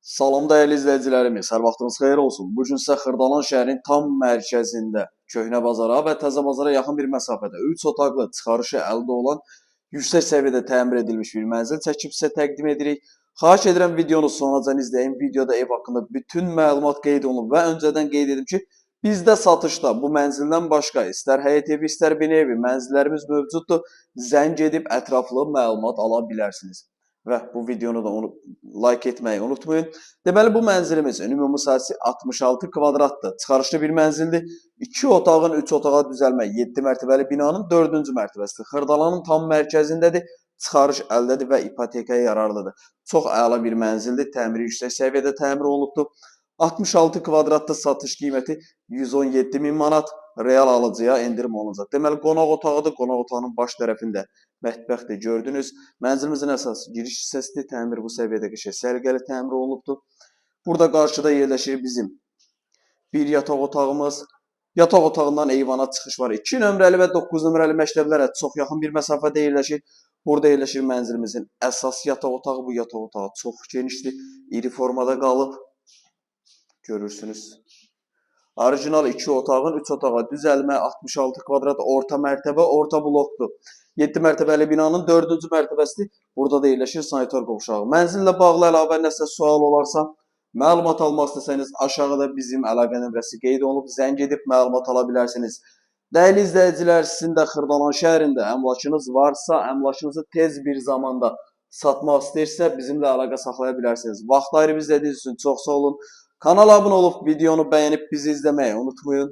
Salam dəyərli izləyicilərimiz, hər vaxtınız xeyir olsun. Bu gün sizə Xırdalan şəhərinin tam mərkəzində Köhnə bazara və Təzə bazara yaxın bir məsafədə 3 otaqlı çıxarışı əldə olan yüksək səviyyədə təmir edilmiş bir mənzil çəkib sizə təqdim edirik. Xahiş edirəm videonu sonacan izləyin. Videoda ev haqqında bütün məlumat qeyd olunub və öncədən qeyd edim ki, bizdə satışda bu mənzildən başqa istər həyət evi, istər bina evi mənzillərimiz mövcuddur. Zəng edib ətraflı məlumat ala bilərsiniz. Və bu videonu da like etməyi unutmayın. Deməli, bu mənzilimiz ümumi sahəsi 66 kvadratdır. Çıxarışlı bir mənzildir. 2 otağın 3 otağa düzəlmə 7 mərtəbəli binanın 4-cü mərtəbəsidir. Xırdalanın tam mərkəzindədir. Çıxarış əldədir və ipotekaya yararlıdır. Çox əla bir mənzildir. Təmiri yüksək səviyyədə təmir olunubdur. 66 kvadratda satış qiyməti 117 min manat, real alıcıya endirim olunacaq. Deməli, qonaq otağıdır. Qonaq otağının baş tərəfində mətbəxdir, gördünüz. Mənzilimizin əsas giriş hissəsidir. Təmir bu səviyyədə qəşəng səliqəli təmir olunubdur. Burada qarşıda yerləşir bizim bir yataq otağımız. Yataq otağından eyvana çıxış var. 2 nömrəli və 9 nömrəli məktəblərə çox yaxın bir məsafədə yerləşir. Burada yerləşir mənzilimizin əsas yataq otağı. Bu yataq otağı çox genişdir, iri formada qalıb. Görürsünüz. Orijinal 2 otağın 3 otağa düzəlmə 66 kvadrat orta mərtəbə, orta blokdur. 7 mərtəbəli binanın 4-cü mərtəbəsidir. Burada da yerləşir sanitar qovşağı. Mənzillə bağlı əlavə nəsə sual olarsa, məlumat almaq istəsəniz aşağıda bizim əlaqə nömrəsi qeyd olunub, zəng edib məlumat ala bilərsiniz. Dəyərli izləyicilər, sizin də Xırdalan şəhərində əmlakınız varsa, əmlakınızı tez bir zamanda satmaq istəyirsə, bizimlə əlaqə saxlaya bilərsiniz. Vaxt ayırıb izlədiyiniz üçün çox sağ olun. Kanala abunə olub, videonu bəyənib bizi izləməyi unutmayın.